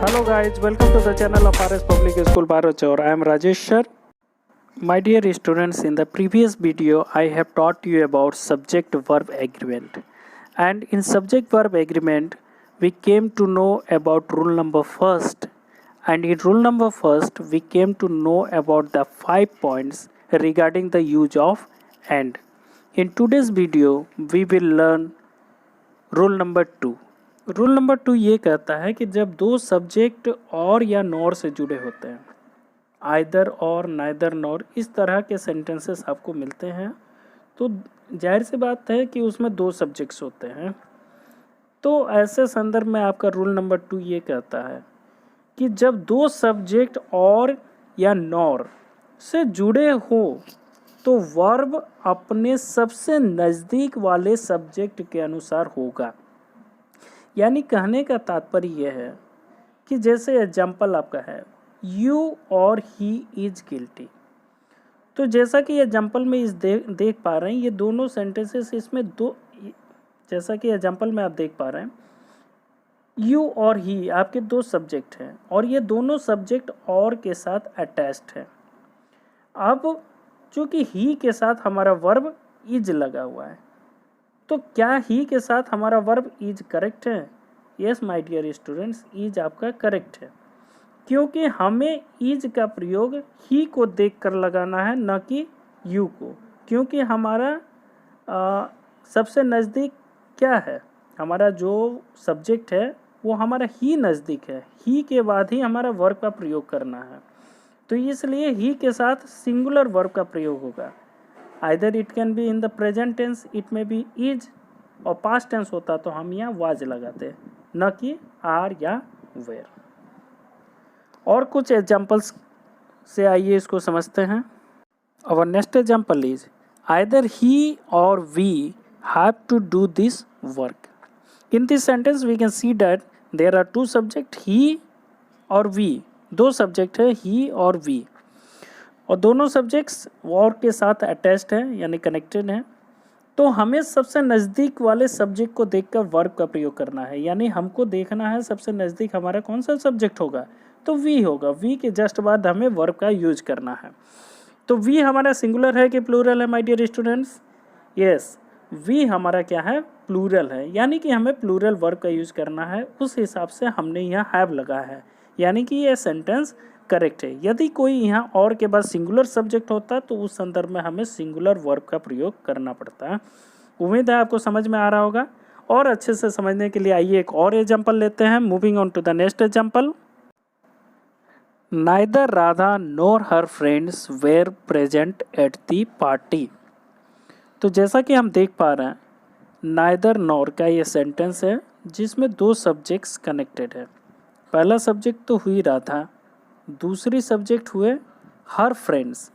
Hello guys, welcome to the channel of RS Public School Bharatchor. I am Rajesh sir. My dear students, in the previous video I have taught you about subject verb agreement. And in subject verb agreement we came to know about rule number first. And in rule number first we came to know about the 5 points regarding the use of and. In today's video we will learn rule number 2। Rule number 2 ये कहता है कि जब दो subject और या nor से जुड़े होते हैं, आइदर और नाइदर नॉर, इस तरह के सेंटेंसेस आपको मिलते हैं, तो जाहिर सी बात है कि उसमें दो सब्जेक्ट्स होते हैं। तो ऐसे संदर्भ में आपका रूल नंबर 2 ये कहता है कि जब दो सब्जेक्ट और या नॉर से जुड़े हो तो वर्ब अपने सबसे नज़दीक वाले सब्जेक्ट के अनुसार होगा। यानी कहने का तात्पर्य यह है कि जैसे एग्जाम्पल आपका है यू और ही इज गिल्टी, तो जैसा कि एग्जाम्पल में इस देख पा रहे हैं, ये दोनों सेंटेंसेस इसमें दो, जैसा कि एग्जाम्पल में आप देख पा रहे हैं यू और ही आपके दो सब्जेक्ट हैं और ये दोनों सब्जेक्ट और के साथ अटैच्ड है। अब चूँकि ही के साथ हमारा वर्ब इज लगा हुआ है, तो क्या ही के साथ हमारा वर्ब इज करेक्ट है? Yes my dear students, is आपका करेक्ट है, क्योंकि हमें इज का प्रयोग ही को देखकर लगाना है, न कि यू को, क्योंकि हमारा सबसे नज़दीक क्या है, हमारा जो सब्जेक्ट है वो हमारा ही नज़दीक है, ही के बाद ही हमारा वर्ब का प्रयोग करना है। तो इसलिए ही के साथ सिंगुलर वर्ब का प्रयोग होगा। Either it can be in the present tense, it may be is, और पास्ट टेंस होता तो हम यहाँ वाज लगाते, न कि आर या वेयर। और कुछ एग्जाम्पल्स से आइए इसको समझते हैं। Our next example is either he or we have to do this work. In this sentence we can see that there are two subject, he or we, दो सब्जेक्ट है ही और वी, और दोनों subjects और के साथ attached हैं यानी connected हैं। तो हमें सबसे नज़दीक वाले सब्जेक्ट को देखकर वर्ब का प्रयोग करना है, यानी हमको देखना है सबसे नज़दीक हमारा कौन सा सब्जेक्ट होगा, तो वी होगा। वी के जस्ट बाद हमें वर्ब का यूज करना है। तो वी हमारा सिंगुलर है कि प्लूरल है my dear students? Yes, we हमारा क्या है, प्लूरल है, यानी कि हमें प्लूरल वर्ब का यूज करना है। उस हिसाब से हमने यहाँ हैव लगा है, यानी कि ये सेंटेंस करेक्ट है। यदि कोई यहाँ और के बाद सिंगुलर सब्जेक्ट होता तो उस संदर्भ में हमें सिंगुलर वर्ब का प्रयोग करना पड़ता है। उम्मीद है आपको समझ में आ रहा होगा। और अच्छे से समझने के लिए आइए एक और एग्जाम्पल लेते हैं। Moving on to the next example. Neither Radha nor her friends were present at the party. तो जैसा कि हम देख पा रहे हैं नाइदर नोर का ये सेंटेंस है जिसमें दो सब्जेक्ट्स कनेक्टेड है। पहला सब्जेक्ट तो हुई राधा, दूसरी सब्जेक्ट हुए हर फ्रेंड्स,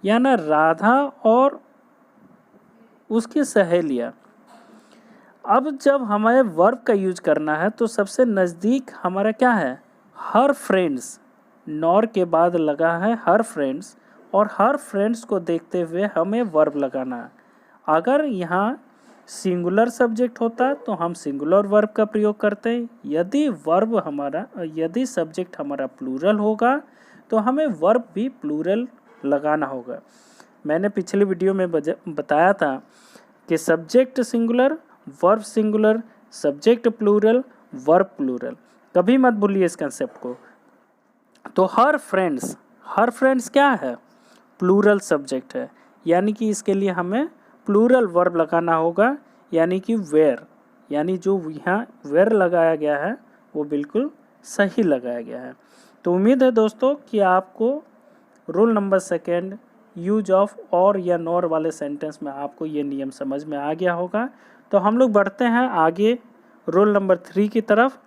यानी राधा और उसकी सहेलियाँ। अब जब हमें वर्ब का यूज करना है तो सबसे नज़दीक हमारा क्या है, हर फ्रेंड्स, नॉर के बाद लगा है हर फ्रेंड्स, और हर फ्रेंड्स को देखते हुए हमें वर्ब लगाना है। अगर यहाँ सिंगुलर सब्जेक्ट होता तो हम सिंगुलर वर्ब का प्रयोग करते। यदि सब्जेक्ट हमारा प्लूरल होगा तो हमें वर्ब भी प्लूरल लगाना होगा। मैंने पिछली वीडियो में बताया था कि subject singular, verb singular, subject plural, verb plural, कभी मत भूलिए इस कंसेप्ट को। तो हर फ्रेंड्स क्या है, प्लूरल सब्जेक्ट है, यानी कि इसके लिए हमें प्लूरल वर्ब लगाना होगा, यानी कि वेयर, यानी जो यहाँ वेयर लगाया गया है वो बिल्कुल सही लगाया गया है। तो उम्मीद है दोस्तों कि आपको रूल नंबर 2 यूज ऑफ और या नॉर वाले सेंटेंस में आपको ये नियम समझ में आ गया होगा। तो हम लोग बढ़ते हैं आगे रूल नंबर 3 की तरफ,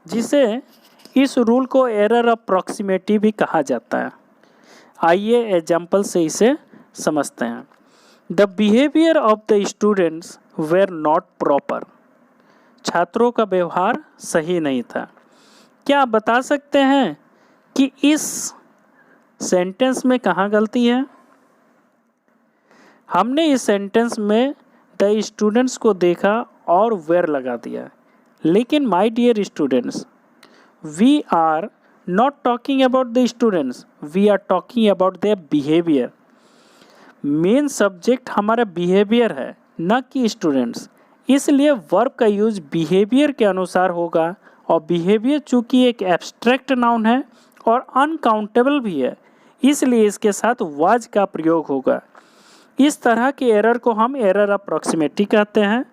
जिसे इस रूल को एरर ऑफ प्रॉक्सिमिटी भी कहा जाता है। आइए एग्जाम्पल से इसे समझते हैं। The behaviour of the students were not proper. छात्रों का व्यवहार सही नहीं था। क्या आप बता सकते हैं कि इस सेंटेंस में कहाँ गलती है? हमने इस सेंटेंस में द स्टूडेंट्स को देखा और वेयर लगा दिया, लेकिन my dear students, we are not talking about the students, we are talking about their behaviour. Main subject हमारा बिहेवियर है, न कि स्टूडेंट्स, इसलिए वर्ब का यूज बिहेवियर के अनुसार होगा। और बिहेवियर चूंकि एक एब्स्ट्रैक्ट नाउन है और अनकाउंटेबल भी है, इसलिए इसके साथ वाज का प्रयोग होगा। इस तरह के एरर को हम एरर ऑफ प्रॉक्सिमिटी कहते हैं।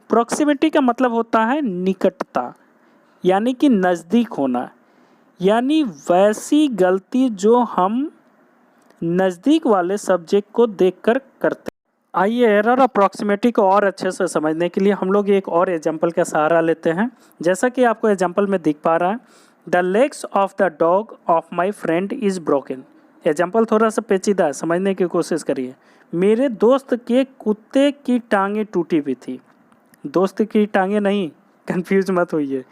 प्रॉक्सिमिटी का मतलब होता है निकटता, यानी कि नज़दीक होना, यानी वैसी गलती जो हम नज़दीक वाले सब्जेक्ट को देखकर करते हैं। आइए एरर ऑफ प्रॉक्सिमिटी को और अच्छे से समझने के लिए हम लोग एक और एग्जाम्पल का सहारा लेते हैं। जैसा कि आपको एग्जाम्पल में दिख पा रहा है, the legs of the dog of my friend is broken. Example थोड़ा सा पेचीदा है, समझने की कोशिश करिए। मेरे दोस्त के कुत्ते की टांगें टूटी हुई थी। दोस्त की टांगें नहीं, कंफ्यूज मत होइए।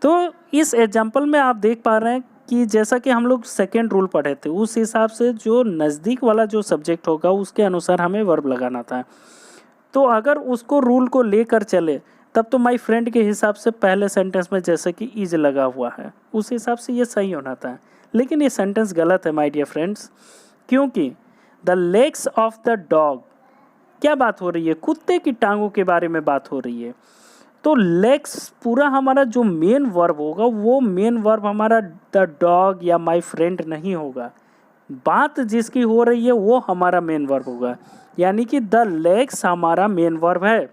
तो इस एग्जाम्पल में आप देख पा रहे हैं कि जैसा कि हम लोग सेकेंड रूल पढ़े थे, उस हिसाब से जो नज़दीक वाला जो सब्जेक्ट होगा उसके अनुसार हमें वर्ब लगाना था। तो अगर उसको रूल को लेकर चले तब तो माई फ्रेंड के हिसाब से पहले सेंटेंस में जैसे कि इज लगा हुआ है, उस हिसाब से ये सही होना था। लेकिन ये सेंटेंस गलत है माय डियर फ्रेंड्स, क्योंकि the legs of the dog, क्या बात हो रही है? कुत्ते की टांगों के बारे में बात हो रही है। तो लेग्स पूरा हमारा जो मेन वर्ब होगा वो मेन वर्ब हमारा द डॉग या माय फ्रेंड नहीं होगा। बात जिसकी हो रही है वो हमारा मेन वर्ब होगा, यानी कि द लेग्स हमारा मेन वर्ब है।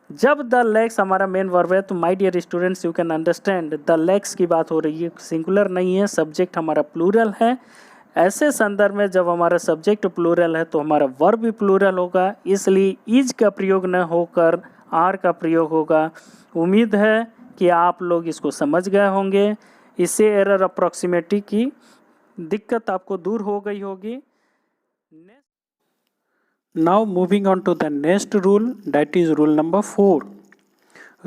जब द लेग्स हमारा मेन वर्ब है तो my dear students you can understand the legs की बात हो रही है, सिंगुलर नहीं है, सब्जेक्ट हमारा प्लूरल है। ऐसे संदर्भ में जब हमारा सब्जेक्ट प्लूरल है तो हमारा वर्ब भी प्लूरल होगा, इसलिए इज का प्रयोग न होकर आर का प्रयोग होगा। उम्मीद है कि आप लोग इसको समझ गए होंगे। इससे एरर अप्रॉक्सीमेटी की दिक्कत आपको दूर हो गई होगी। Now moving on to the next rule, that is rule number 4।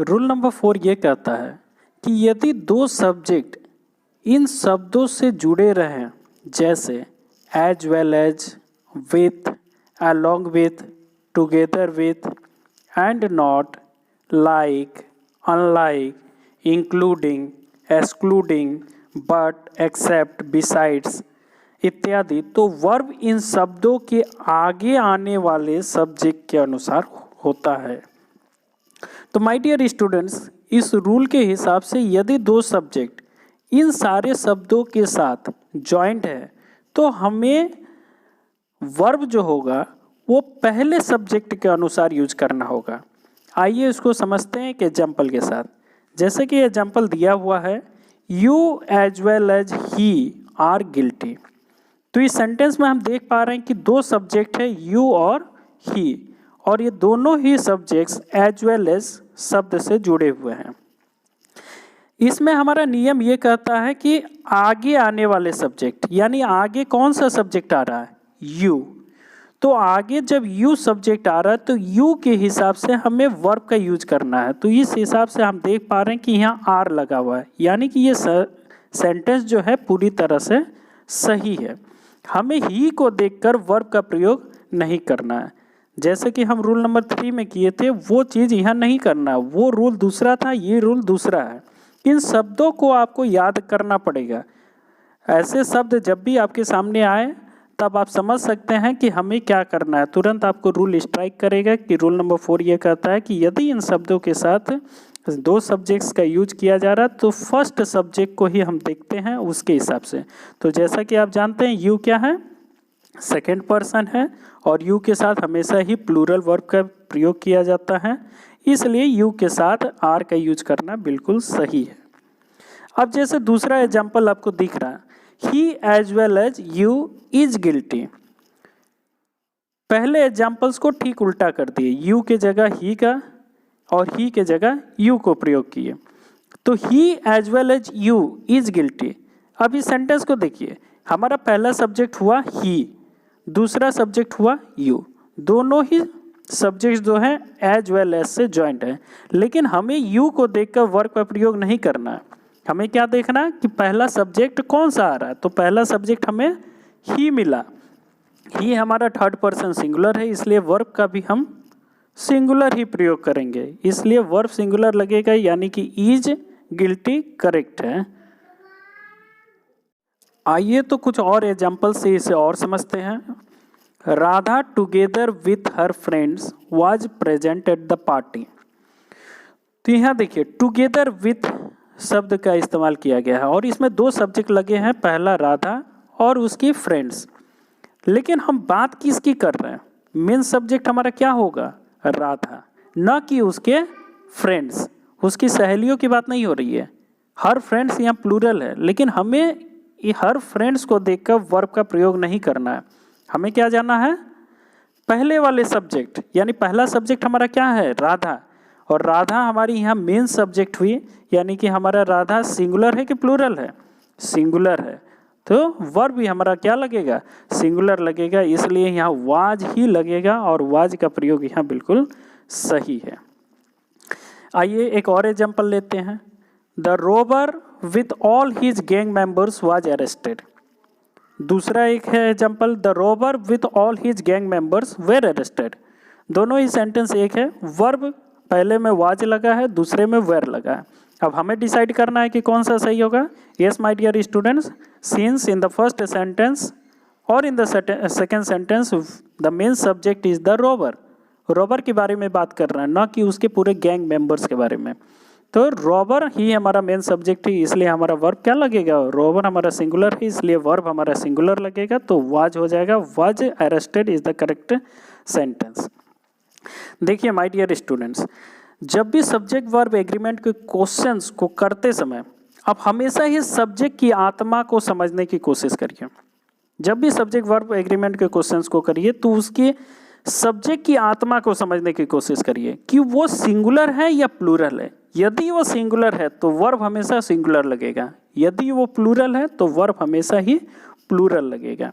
Rule number 4 ये कहता है कि यदि दो सब्जेक्ट इन शब्दों से जुड़े रहें, जैसे as well as, with, along with, together with, and not, like, unlike, including, excluding, but, except, besides इत्यादि, तो वर्ब इन शब्दों के आगे आने वाले सब्जेक्ट के अनुसार होता है। तो माय डियर स्टूडेंट्स, इस रूल के हिसाब से यदि दो सब्जेक्ट इन सारे शब्दों के साथ जॉइंट है तो हमें वर्ब जो होगा वो पहले सब्जेक्ट के अनुसार यूज करना होगा। आइए इसको समझते हैं एक एग्जाम्पल के साथ। जैसे कि एग्जाम्पल दिया हुआ है, you as well as he are guilty. तो इस सेंटेंस में हम देख पा रहे हैं कि दो सब्जेक्ट है, यू और ही, और ये दोनों ही सब्जेक्ट्स एज वेल एज शब्द से जुड़े हुए हैं। इसमें हमारा नियम ये कहता है कि आगे आने वाले सब्जेक्ट, यानी आगे कौन सा सब्जेक्ट आ रहा है? यू। तो आगे जब यू सब्जेक्ट आ रहा है तो यू के हिसाब से हमें वर्ब का यूज करना है। तो इस हिसाब से हम देख पा रहे हैं कि यहाँ आर लगा हुआ है, यानी कि ये सेंटेंस जो है पूरी तरह से सही है। हमें ही को देखकर वर्ब का प्रयोग नहीं करना है। जैसे कि हम रूल नंबर 3 में किए थे, वो चीज़ यहाँ नहीं करना। वो रूल दूसरा था, ये रूल दूसरा है। इन शब्दों को आपको याद करना पड़ेगा। ऐसे शब्द जब भी आपके सामने आए तब आप समझ सकते हैं कि हमें क्या करना है। तुरंत आपको रूल स्ट्राइक करेगा कि रूल नंबर 4 ये कहता है कि यदि इन शब्दों के साथ दो सब्जेक्ट्स का यूज किया जा रहा है तो फर्स्ट सब्जेक्ट को ही हम देखते हैं उसके हिसाब से। तो जैसा कि आप जानते हैं यू क्या है? सेकंड पर्सन है, और यू के साथ हमेशा ही प्लूरल वर्ब का प्रयोग किया जाता है, इसलिए यू के साथ आर का यूज करना बिल्कुल सही है। अब जैसे दूसरा एग्जाम्पल आपको दिख रहा है, he as well as you is guilty. पहले एग्जाम्पल्स को ठीक उल्टा कर दिए, यू के जगह ही का और ही के जगह यू को प्रयोग किए। तो he as well as you is guilty. अब इस सेंटेंस को देखिए, हमारा पहला सब्जेक्ट हुआ ही, दूसरा सब्जेक्ट हुआ यू, दोनों ही सब्जेक्ट जो हैं एज वेल एज से जॉइंट है, लेकिन हमें यू को देखकर वर्ब का प्रयोग नहीं करना है। हमें क्या देखना है कि पहला सब्जेक्ट कौन सा आ रहा है। तो पहला सब्जेक्ट हमें ही मिला, ही हमारा थर्ड पर्सन सिंगुलर है, इसलिए वर्ब का भी हम सिंगुलर ही प्रयोग करेंगे, इसलिए वर्ब सिंगुलर लगेगा, यानी कि इज गिल्टी करेक्ट है। आइए तो कुछ और एग्जाम्पल से इसे और समझते हैं। Radha together with her friends was present at the party. तो यहाँ देखिए टुगेदर विथ शब्द का इस्तेमाल किया गया है और इसमें दो सब्जेक्ट लगे हैं, पहला राधा और उसकी फ्रेंड्स। लेकिन हम बात किसकी कर रहे हैं? मेन सब्जेक्ट हमारा क्या होगा? राधा, न कि उसके फ्रेंड्स, उसकी सहेलियों की बात नहीं हो रही है। हर फ्रेंड्स यहाँ प्लूरल है, लेकिन हमें ये हर फ्रेंड्स को देखकर वर्ब का प्रयोग नहीं करना है। हमें क्या जाना है? पहले वाले सब्जेक्ट, यानी पहला सब्जेक्ट हमारा क्या है? राधा। और राधा हमारी यहाँ मेन सब्जेक्ट हुई, यानी कि हमारा राधा सिंगुलर है कि प्लूरल है? सिंगुलर है, तो वर्ब भी हमारा क्या लगेगा? सिंगुलर लगेगा, इसलिए यहाँ वाज ही लगेगा और वाज का प्रयोग यहाँ बिल्कुल सही है। आइए एक और एग्जाम्पल लेते हैं। The robber with all his gang members was arrested. दूसरा एक है example, the robber with all his gang members were arrested. दोनों ही सेंटेंस एक है, वर्ब पहले में वाज लगा है, दूसरे में वेर लगा है। अब हमें डिसाइड करना है कि कौन सा सही होगा। Yes my dear students, since in the first sentence और in the second sentence the main subject is the robber. Robber के बारे में बात कर रहे हैं, ना कि उसके पूरे गैंग मेंबर्स के बारे में। तो रोबर ही हमारा मेन सब्जेक्ट है, इसलिए हमारा वर्ब क्या लगेगा? रोबर हमारा सिंगुलर है, इसलिए वर्ब हमारा सिंगुलर लगेगा, तो वाज हो जाएगा। Was arrested is the correct sentence. देखिए माय डियर स्टूडेंट्स, जब भी सब्जेक्ट वर्ब एग्रीमेंट के क्वेश्चंस को करते समय आप हमेशा ही सब्जेक्ट की आत्मा को समझने की कोशिश करिए। जब भी सब्जेक्ट वर्ब एग्रीमेंट के क्वेश्चंस को करिए तो उसके सब्जेक्ट की आत्मा को समझने की कोशिश करिए कि वो सिंगुलर है या प्लूरल है। यदि वो सिंगुलर है तो वर्ब हमेशा सिंगुलर लगेगा, यदि वो प्लूरल है तो वर्ब हमेशा ही प्लूरल लगेगा।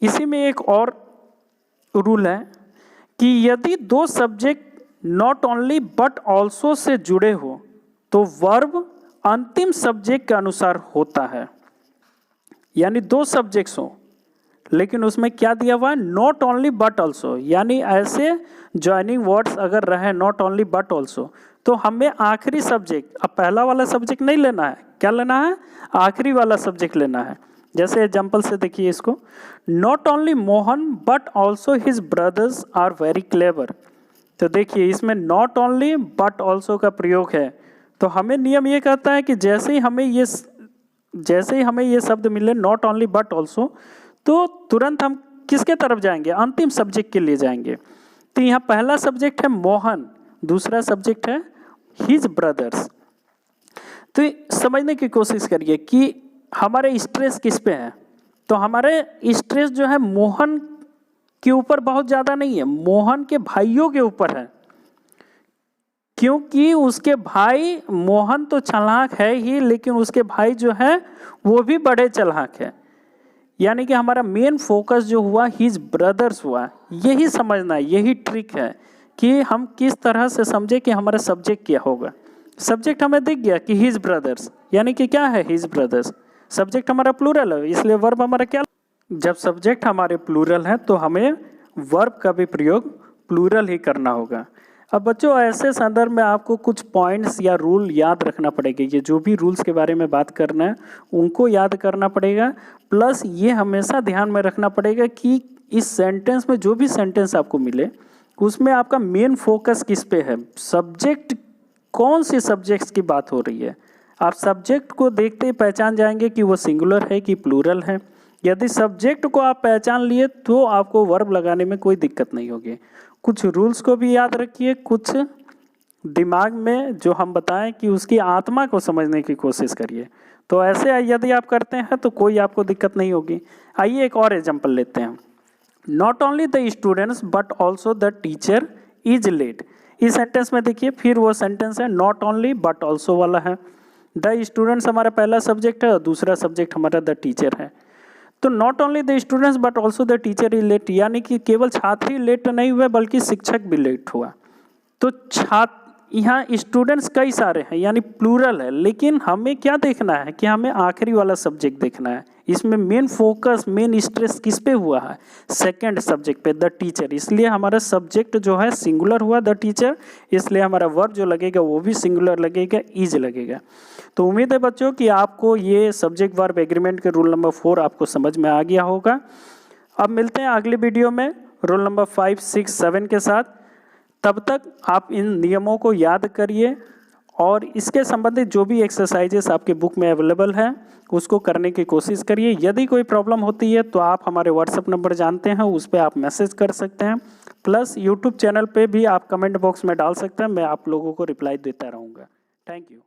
इसी में एक और रूल है कि यदि दो subject not only but also say जुड़े हो तो वर्ब अंतिम सब्जेक्ट के अनुसार होता है। यानी दो सब्जेक्ट्स हो लेकिन उसमें क्या दिया हुआ है? नॉट ओनली बट ऑल्सो, यानी ऐसे ज्वाइनिंग वर्ड्स अगर रहे नॉट ओनली बट ऑल्सो, तो हमें आखिरी सब्जेक्ट, अब पहला वाला सब्जेक्ट नहीं लेना है, क्या लेना है? आखिरी वाला सब्जेक्ट लेना है। जैसे एग्जाम्पल से देखिए इसको, not only Mohan but also his brothers are very clever. तो देखिए इसमें नॉट ओनली बट ऑल्सो का प्रयोग है, तो हमें नियम ये कहता है कि जैसे ही हमें ये शब्द मिले नॉट ओनली बट ऑल्सो, तो तुरंत हम किसके तरफ जाएंगे? अंतिम सब्जेक्ट के लिए जाएंगे। तो यहाँ पहला सब्जेक्ट है मोहन, दूसरा सब्जेक्ट है हिज ब्रदर्स। तो समझने की कोशिश करिए कि हमारे स्ट्रेस किस पे है। तो हमारे स्ट्रेस जो है मोहन के ऊपर बहुत ज़्यादा नहीं है, मोहन के भाइयों के ऊपर है, क्योंकि उसके भाई, मोहन तो चालाक है ही लेकिन उसके भाई जो है वो भी बड़े चालाक है। यानी कि हमारा मेन फोकस जो हुआ हिज ब्रदर्स हुआ। यही समझना है, यही ट्रिक है कि हम किस तरह से समझे कि हमारा सब्जेक्ट क्या होगा। सब्जेक्ट हमें दिख गया कि हिज ब्रदर्स, यानी कि क्या है? His brothers. सब्जेक्ट हमारा प्लूरल है, इसलिए वर्ब हमारा क्या? जब सब्जेक्ट हमारे प्लूरल है तो हमें वर्ब का भी प्रयोग प्लूरल ही करना होगा। अब बच्चों ऐसे संदर्भ में आपको कुछ पॉइंट्स या रूल याद रखना पड़ेगा। ये जो भी रूल्स के बारे में बात करना है उनको याद करना पड़ेगा, प्लस ये हमेशा ध्यान में रखना पड़ेगा कि इस सेंटेंस में जो भी सेंटेंस आपको मिले उसमें आपका मेन फोकस किस पे है, सब्जेक्ट कौन से सब्जेक्ट्स की बात हो रही है। आप सब्जेक्ट को देखते ही पहचान जाएंगे कि वो सिंगुलर है कि प्लूरल है। यदि सब्जेक्ट को आप पहचान लिए तो आपको वर्ब लगाने में कोई दिक्कत नहीं होगी। कुछ रूल्स को भी याद रखिए, कुछ दिमाग में जो हम बताएं कि उसकी आत्मा को समझने की कोशिश करिए। तो ऐसे यदि आप करते हैं तो कोई आपको दिक्कत नहीं होगी। आइए एक और एग्जाम्पल लेते हैं। Not only the students but also the teacher is late. इस सेंटेंस में देखिए फिर वो सेंटेंस है नॉट ओनली बट ऑल्सो वाला है। द स्टूडेंट्स हमारा पहला सब्जेक्ट है और दूसरा सब्जेक्ट हमारा द टीचर है। तो not only the students but also the teacher is late, यानी कि केवल छात्र ही लेट नहीं हुए बल्कि शिक्षक भी लेट हुआ। तो यहाँ स्टूडेंट्स कई सारे हैं यानी प्लूरल है, लेकिन हमें क्या देखना है कि हमें आखिरी वाला सब्जेक्ट देखना है। इसमें मेन फोकस मेन स्ट्रेस किस पे हुआ है, सेकंड सब्जेक्ट पे, द टीचर। इसलिए हमारा सब्जेक्ट जो है सिंगुलर हुआ, द टीचर, इसलिए हमारा वर्ब जो लगेगा वो भी सिंगुलर लगेगा, इज लगेगा। तो उम्मीद है बच्चों कि आपको ये सब्जेक्ट वर्ब एग्रीमेंट के रूल नंबर 4 आपको समझ में आ गया होगा। अब मिलते हैं अगले वीडियो में रूल नंबर 5, 6, 7 के साथ। तब तक आप इन नियमों को याद करिए और इसके संबंधित जो भी एक्सरसाइजेस आपके बुक में अवेलेबल है उसको करने की कोशिश करिए। यदि कोई प्रॉब्लम होती है तो आप हमारे व्हाट्सएप नंबर जानते हैं, उस पर आप मैसेज कर सकते हैं। प्लस यूट्यूब चैनल पे भी आप कमेंट बॉक्स में डाल सकते हैं, मैं आप लोगों को रिप्लाई देता रहूँगा। Thank you.